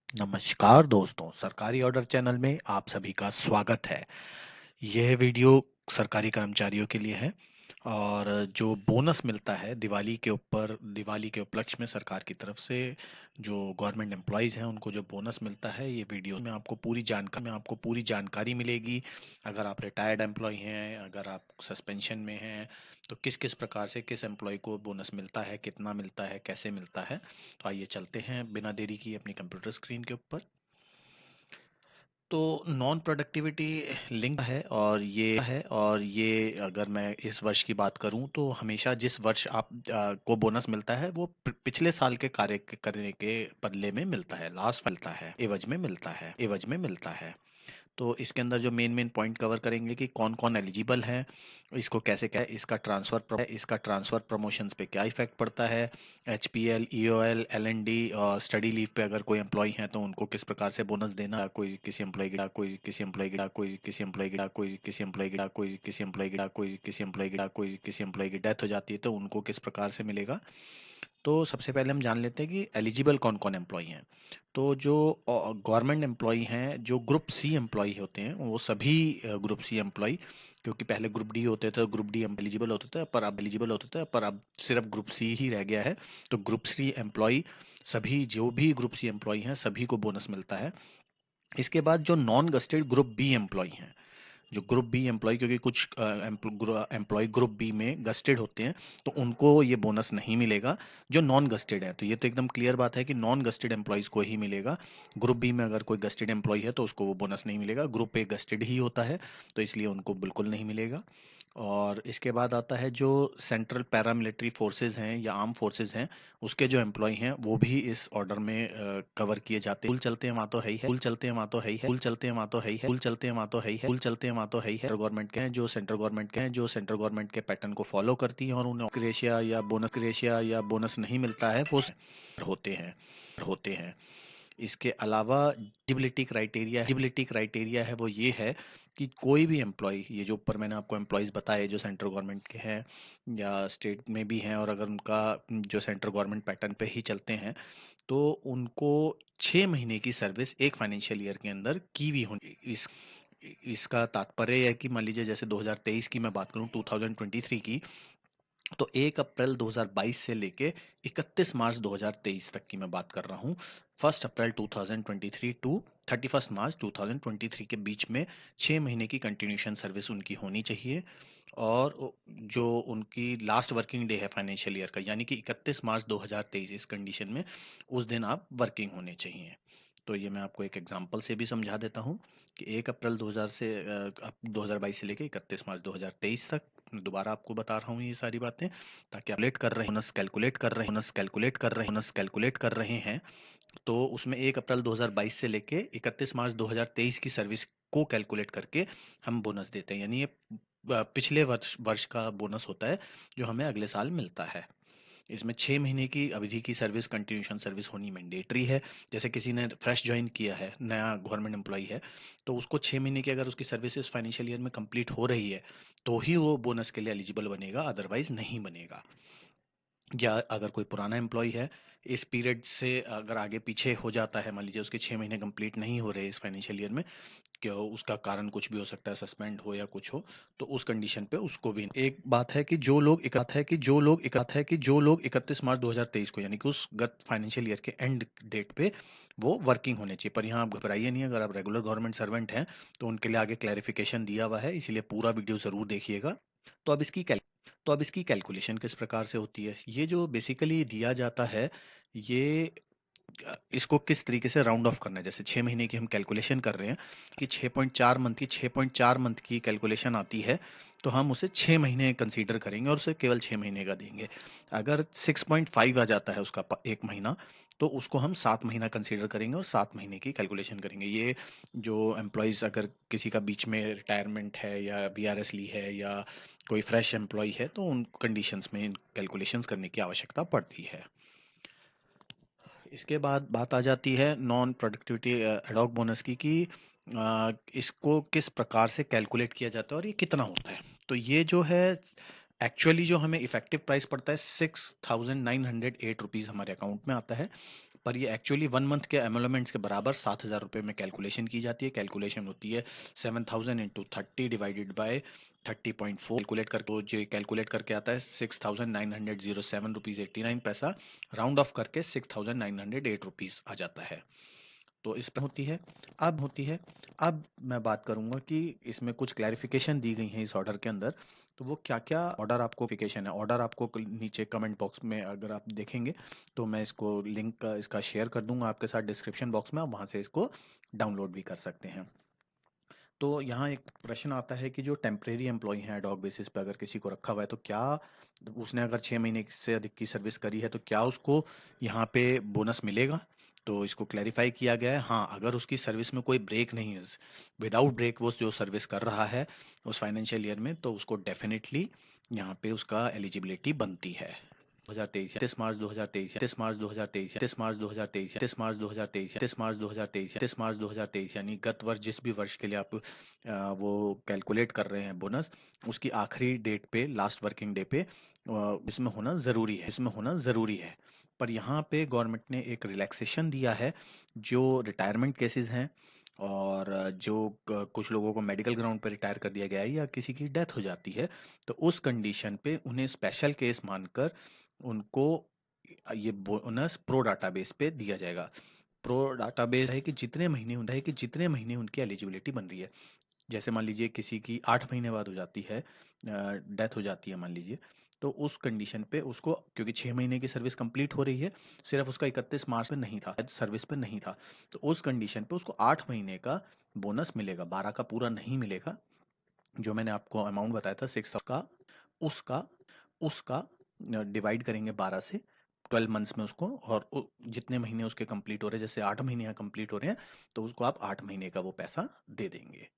नमस्कार दोस्तों, सरकारी ऑर्डर चैनल में आप सभी का स्वागत है। यह वीडियो सरकारी कर्मचारियों के लिए है और जो बोनस मिलता है दिवाली के उपलक्ष्य में सरकार की तरफ से जो गवर्नमेंट एम्प्लॉयज हैं उनको जो बोनस मिलता है, ये वीडियो में आपको पूरी जानकारी मिलेगी। अगर आप रिटायर्ड एम्प्लॉय हैं, अगर आप सस्पेंशन में हैं, तो किस किस प्रकार से किस एम्प्लॉय को बोनस मिलता है, कितना मिलता है, कैसे मिलता है। तो आइए चलते हैं बिना देरी किए अपनी कंप्यूटर स्क्रीन के ऊपर। तो नॉन प्रोडक्टिविटी लिंक है और ये अगर मैं इस वर्ष की बात करूं तो हमेशा जिस वर्ष आप को बोनस मिलता है वो पिछले साल के करने के बदले में मिलता है, लास्ट मिलता है, एवज में मिलता है। तो इसके अंदर जो मेन मेन पॉइंट कवर करेंगे कि कौन कौन एलिजिबल है, इसको कैसे क्या इसका ट्रांसफर प्रमोशंस पे क्या इफेक्ट पड़ता है, एचपीएल, ईओएल, एलएनडी और स्टडी लीव पे अगर कोई एम्प्लॉय है तो उनको किस प्रकार से बोनस देना, कोई किसी एम्प्लॉय गिरा, कोई किसी एम्प्लॉय गिरा, कोई किसी एम्प्लॉय गिरा, कोई किसी एम्प्लॉय गिरा, कोई किसी एम्प्लॉय गिरा, कोई किसी एम्प्लॉय गिरा, कोई किसी एम्प्लॉय की डेथ हो जाती है तो उनको किस प्रकार से मिलेगा। तो सबसे पहले हम जान लेते हैं कि एलिजिबल कौन कौन एम्प्लॉय हैं। तो जो गवर्नमेंट एम्प्लॉय हैं, जो ग्रुप सी एम्प्लॉय होते हैं, वो सभी ग्रुप सी एम्प्लॉय, क्योंकि पहले ग्रुप डी होते थे, ग्रुप डी एलिजिबल होते थे, पर अब सिर्फ ग्रुप सी ही रह गया है। तो ग्रुप सी एम्प्लॉय, सभी जो भी ग्रुप सी एम्प्लॉय हैं सभी को बोनस मिलता है। इसके बाद जो non gazetted group B employee हैं, जो ग्रुप बी एम्प्लॉय, क्योंकि कुछ एम्प्लॉय ग्रुप बी में गस्टेड होते हैं तो उनको ये बोनस नहीं मिलेगा। जो नॉन गस्टेड है, तो ये तो एकदम क्लियर बात है कि नॉन गस्टेड एम्प्लॉयज को ही मिलेगा। ग्रुप बी में अगर कोई गस्टेड एम्प्लॉय है तो उसको वो बोनस नहीं मिलेगा। ग्रुप ए गस्टेड ही होता है तो इसलिए उनको बिल्कुल नहीं मिलेगा। और इसके बाद आता है जो सेंट्रल पैरामिलिट्री फोर्सेस हैं या आर्म फोर्सेस हैं, उसके जो एम्प्लॉय हैं वो भी इस ऑर्डर में कवर किए जाते हैं। पुल चलते हैं वहां तो है ही है, पुल चलते हैं वहां तो है ही है, पुल चलते हैं वहां तो है ही है, पुल चलते हैं वहां तो है ही है, पुल चलते हैं वहां तो है ही है। सेंट्रल गवर्नमेंट के पैटर्न को फॉलो करती हैं और उन्हें क्रेशिया या बोनस नहीं मिलता है, वो होते हैं होते हैं। इसके अलावा एलिजिबिलिटी क्राइटेरिया है वो ये है कि कोई भी एम्प्लॉय, ये जो ऊपर मैंने आपको एम्प्लॉयज बताए जो सेंट्रल गवर्नमेंट के हैं या स्टेट में भी हैं, और अगर उनका जो सेंट्रल गवर्नमेंट पैटर्न पे ही चलते हैं तो उनको 6 महीने की सर्विस एक फाइनेंशियल ईयर के अंदर की हुई होनी। इसका तात्पर्य है कि मान लीजिए जैसे 2023 की मैं बात करूं, 2023 की, तो 1 अप्रैल 2022 से लेके 31 मार्च 2023 तक की मैं बात कर रहा हूँ। 1 अप्रैल 2023 टू 31 मार्च 2023 के बीच में 6 महीने की कंटिन्यूशन सर्विस उनकी होनी चाहिए। और जो उनकी लास्ट वर्किंग डे है फाइनेंशियल ईयर का, यानी कि 31 मार्च 2023, इस कंडीशन में उस दिन आप वर्किंग होने चाहिए। तो ये मैं आपको एक एग्जांपल से भी समझा देता हूँ कि 1 अप्रैल 2022 से लेके 31 मार्च 2023 तक, मैं दोबारा आपको बता रहा हूँ ये सारी बातें ताकि आप बोनस कैलकुलेट कर रहे हैं। तो उसमें 1 अप्रैल 2022 से लेके 31 मार्च 2023 की सर्विस को कैलकुलेट करके हम बोनस देते हैं, यानी ये पिछले वर्ष वर्ष का बोनस होता है जो हमें अगले साल मिलता है। इसमें 6 महीने की अवधि की सर्विस, कंटिन्यूशन सर्विस होनी मैंडेटरी है। जैसे किसी ने फ्रेश ज्वाइन किया है, नया गवर्नमेंट एम्प्लॉय है, तो उसको 6 महीने की अगर उसकी सर्विस इस फाइनेंशियल ईयर में कंप्लीट हो रही है तो ही वो बोनस के लिए एलिजिबल बनेगा, अदरवाइज नहीं बनेगा। या अगर कोई पुराना एम्प्लॉय है, इस पीरियड से अगर आगे पीछे हो जाता है, मान लीजिए उसके 6 महीने कंप्लीट नहीं हो रहे इस फाइनेंशियल ईयर में, क्या उसका कारण कुछ भी हो सकता है, सस्पेंड हो या कुछ हो, तो उस कंडीशन पे उसको भी एक बात है कि जो लोग 31 मार्च 2023 को, यानी कि उस गत फाइनेंशियल ईयर के एंड डेट पे वो वर्किंग होने चाहिए। पर यहाँ आप घबराइए नहीं, अगर आप रेगुलर गवर्नमेंट सर्वेंट हैं तो उनके लिए आगे क्लैरिफिकेशन दिया हुआ है, इसीलिए पूरा वीडियो जरूर देखिएगा। तो अब इसकी कैल तो अब इसकी कैलकुलेशन किस प्रकार से होती है, ये जो बेसिकली दिया जाता है, ये इसको किस तरीके से राउंड ऑफ करना है। जैसे 6 महीने की हम कैलकुलेशन कर रहे हैं कि 6.4 मंथ की कैलकुलेशन आती है, तो हम उसे 6 महीने कंसीडर करेंगे और उसे केवल 6 महीने का देंगे। अगर 6.5 आ जाता है उसका एक महीना, तो उसको हम 7 महीना कंसीडर करेंगे और 7 महीने की कैलकुलेशन करेंगे। ये जो एम्प्लॉयज, अगर किसी का बीच में रिटायरमेंट है या वीआरएस ली है या कोई फ्रेश एम्प्लॉय है, तो उन कंडीशंस में कैलकुलेशंस करने की आवश्यकता पड़ती है। इसके बाद बात आ जाती है नॉन प्रोडक्टिविटी एडॉक बोनस की, कि इसको किस प्रकार से कैलकुलेट किया जाता है और ये कितना होता है। तो ये जो है, एक्चुअली जो हमें इफेक्टिव प्राइस पड़ता है 6,908 रुपीज़ हमारे अकाउंट में आता है। पर ये एक्चुअली 1 मंथ के एमोलमेंट्स के बराबर 7,000 रुपए में कैलकुलेशन की जाती है। कैलकुलेशन होती है 7,000 इंटू 30 डिवाइडेड बाय 30.4 कैलकुलेट करके, तो जो कैलकुलेट करके आता है 6,907 रुपीज 89 पैसा, राउंड ऑफ करके 6,908 रुपीज आ जाता है। तो इस पर होती है। अब मैं बात करूंगा कि इसमें कुछ क्लैरिफिकेशन दी गई हैं इस ऑर्डर के अंदर। तो वो क्या क्या ऑर्डर आपको फिकेशन है, ऑर्डर आपको नीचे कमेंट बॉक्स में अगर आप देखेंगे तो मैं इसको लिंक इसका शेयर कर दूंगा आपके साथ डिस्क्रिप्शन बॉक्स में, आप वहां से इसको डाउनलोड भी कर सकते हैं। तो यहाँ एक प्रश्न आता है कि जो टेम्परेरी एम्प्लॉय हैं एडॉक बेसिस पे, अगर किसी को रखा हुआ है तो क्या उसने अगर 6 महीने से अधिक की सर्विस करी है तो क्या उसको यहाँ पे बोनस मिलेगा? तो इसको क्लैरिफाई किया गया है, हाँ, अगर उसकी सर्विस में कोई ब्रेक नहीं है, विदाउट ब्रेक वो जो सर्विस कर रहा है उस फाइनेंशियल ईयर में, तो उसको डेफिनेटली यहाँ पे उसका एलिजिबिलिटी बनती है। 2023 30 मार्च 2023 30 मार्च 2023 30 मार्च 2023 30 मार्च 2023 30 मार्च 2023 30 मार्च 2023, यानी गत वर्ष जिस भी वर्ष के लिए आप वो कैलकुलेट कर रहे हैं बोनस, उसकी आखिरी डेट पे, लास्ट वर्किंग डे पे इसमें होना जरूरी है। पर यहाँ पे गवर्नमेंट ने एक रिलैक्सेशन दिया है, जो रिटायरमेंट केसेस हैं और जो कुछ लोगों को मेडिकल ग्राउंड पे रिटायर कर दिया गया है या किसी की डेथ हो जाती है, तो उस कंडीशन पे उन्हें स्पेशल केस मानकर उनको ये बोनस प्रो डाटाबेस पे दिया जाएगा। प्रो डाटाबेस है कि जितने महीने उनकी एलिजिबिलिटी बन रही है। जैसे मान लीजिए किसी की 8 महीने बाद हो जाती है, डेथ हो जाती है मान लीजिए, तो उस कंडीशन पे उसको, क्योंकि 6 महीने की सर्विस कंप्लीट हो रही है, सिर्फ उसका 31 मार्च पे नहीं था, सर्विस पे नहीं था, तो उस कंडीशन पे उसको 8 महीने का बोनस मिलेगा, 12 का पूरा नहीं मिलेगा। जो मैंने आपको अमाउंट बताया था 6 का, उसका उसका डिवाइड करेंगे 12 से, 12 मंथ्स में उसको, और जितने महीने उसके कंप्लीट हो रहे हैं, जैसे 8 महीने कंप्लीट हो रहे हैं, तो उसको आप 8 महीने का वो पैसा दे देंगे।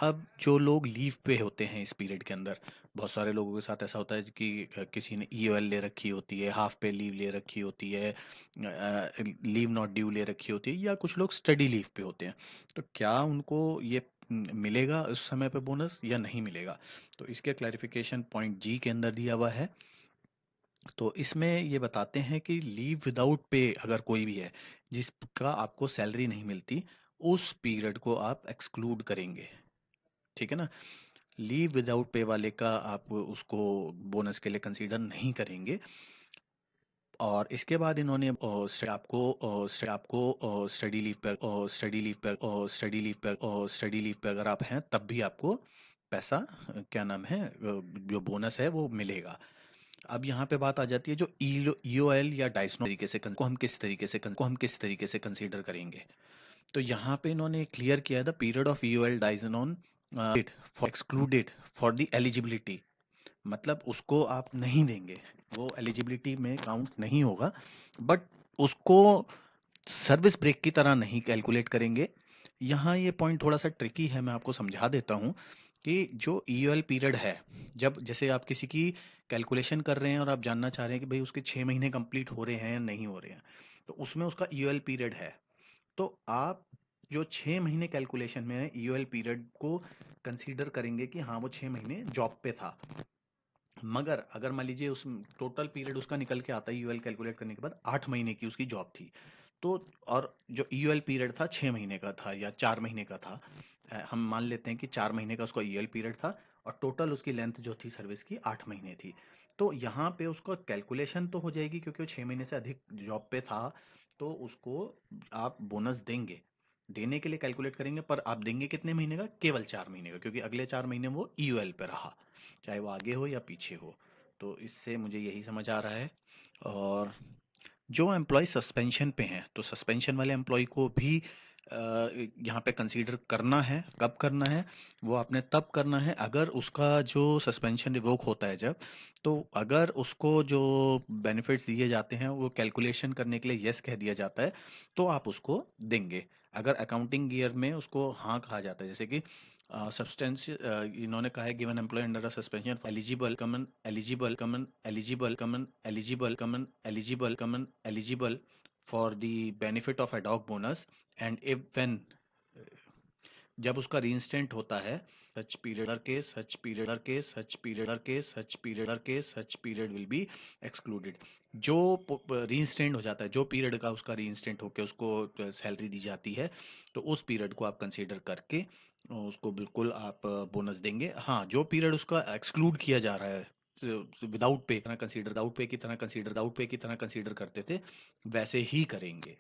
अब जो लोग लीव पे होते हैं इस पीरियड के अंदर, बहुत सारे लोगों के साथ ऐसा होता है कि किसी ने ईओएल ले रखी होती है, हाफ पे लीव ले रखी होती है, लीव नॉट ड्यू ले रखी होती है, या कुछ लोग स्टडी लीव पे होते हैं, तो क्या उनको ये मिलेगा उस समय पे बोनस या नहीं मिलेगा? तो इसके क्लैरिफिकेशन पॉइंट जी के अंदर दिया हुआ है। तो इसमें ये बताते हैं कि लीव विदाउट पे अगर कोई भी है जिसका आपको सैलरी नहीं मिलती, उस पीरियड को आप एक्सक्लूड करेंगे, ठीक है ना? लीव विदाउट पे वाले का आप उसको बोनस के लिए कंसीडर नहीं करेंगे। और इसके बाद इन्होंने स्टडी लीव पे अगर आप हैं तब भी आपको पैसा, क्या नाम है, जो बोनस है वो मिलेगा। अब यहाँ पे बात आ जाती है जो ईओएल या डाइसनो तरीके से हम किस तरीके से कंसीडर करेंगे। तो यहाँ पे इन्होंने क्लियर किया है, the period of EOL dies non for excluded for the eligibility, मतलब उसको आप नहीं देंगे, वो एलिजिबिलिटी में काउंट नहीं होगा, बट उसको सर्विस ब्रेक की तरह नहीं कैलकुलेट करेंगे। यहाँ ये पॉइंट थोड़ा सा ट्रिकी है, मैं आपको समझा देता हूँ कि जो ईओएल पीरियड है, जब जैसे आप किसी की कैलकुलेशन कर रहे हैं और आप जानना चाह रहे हैं कि भाई उसके 6 महीने कंप्लीट हो रहे हैं या नहीं हो रहे हैं, तो उसमें उसका ईओएल पीरियड है, तो आप जो 6 महीने कैलकुलेशन में ईओएल पीरियड को कंसीडर करेंगे कि हाँ वो 6 महीने जॉब पे था। मगर अगर मान लीजिए उस टोटल पीरियड उसका निकल के आता है ईयूएल कैलकुलेट करने के बाद 8 महीने की उसकी जॉब थी, तो और जो ईयूएल पीरियड था 6 महीने का था या 4 महीने का था, हम मान लेते हैं कि 4 महीने का उसका ईयूएल पीरियड था और टोटल उसकी लेंथ जो थी सर्विस की 8 महीने थी, तो यहाँ पे उसका कैलकुलेशन तो हो जाएगी क्योंकि वो 6 महीने से अधिक जॉब पे था, तो उसको आप बोनस देंगे, देने के लिए कैलकुलेट करेंगे, पर आप देंगे कितने महीने का? केवल 4 महीने का, क्योंकि अगले 4 महीने वो ईयूएल पे रहा, चाहे वो आगे हो या पीछे हो। तो इससे मुझे यही समझ आ रहा है। और जो एम्प्लॉय सस्पेंशन पे हैं, तो सस्पेंशन वाले एम्प्लॉय को भी यहाँ पे कंसीडर करना है। कब करना है? वो आपने तब करना है अगर उसका जो सस्पेंशन रिवोक होता है जब, तो अगर उसको जो बेनिफिट्स दिए जाते हैं वो कैलकुलेशन करने के लिए यस कह दिया जाता है, तो आप उसको देंगे। अगर अकाउंटिंग ईयर में उसको हाँ कहा जाता है, जैसे कि सब्सटेंस इन्होंने कहा है given employ under a suspension eligible for the benefit of ad hoc bonus, and if when जब उसका रीइंस्टेंट होता है, such period case, such period case, such period case, such period case, such period will be excluded. जो reinstate हो जाता है, जो period का उसका रीइंस्टेंट होकर उसको सैलरी दी जाती है, तो उस पीरियड को आप कंसीडर करके उसको बिल्कुल आप बोनस देंगे। हाँ, जो पीरियड उसका एक्सक्लूड किया जा रहा है without pay, consider without pay की तरह कंसीडर विदाउट पे की तरह कंसीडर करते थे, वैसे ही करेंगे।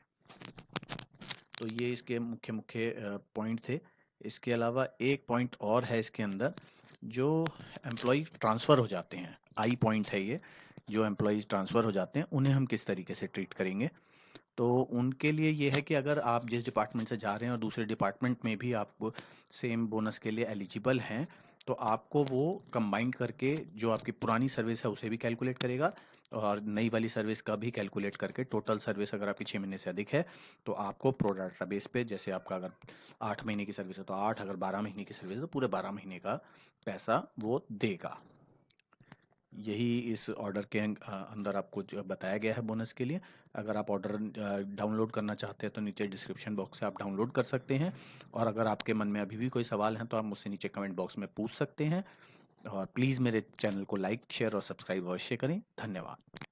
तो ये इसके मुख्य मुख्य पॉइंट थे। इसके अलावा एक पॉइंट और है इसके अंदर, जो एम्प्लॉय ट्रांसफ़र हो जाते हैं, आई पॉइंट है ये, जो एम्प्लॉयज़ ट्रांसफ़र हो जाते हैं उन्हें हम किस तरीके से ट्रीट करेंगे। तो उनके लिए ये है कि अगर आप जिस डिपार्टमेंट से जा रहे हैं और दूसरे डिपार्टमेंट में भी आप सेम बोनस के लिए एलिजिबल हैं, तो आपको वो कंबाइन करके जो आपकी पुरानी सर्विस है उसे भी कैलकुलेट करेगा और नई वाली सर्विस का भी कैलकुलेट करके टोटल सर्विस अगर आपकी 6 महीने से अधिक है तो आपको प्रो राटा बेस पे, जैसे आपका अगर 8 महीने की सर्विस है तो 8, अगर 12 महीने की सर्विस है तो पूरे 12 महीने का पैसा वो देगा। यही इस ऑर्डर के अंदर आपको जो बताया गया है बोनस के लिए। अगर आप ऑर्डर डाउनलोड करना चाहते हैं तो नीचे डिस्क्रिप्शन बॉक्स से आप डाउनलोड कर सकते हैं, और अगर आपके मन में अभी भी कोई सवाल है तो आप मुझसे नीचे कमेंट बॉक्स में पूछ सकते हैं। और प्लीज़ मेरे चैनल को लाइक, शेयर और सब्सक्राइब अवश्य करें। धन्यवाद।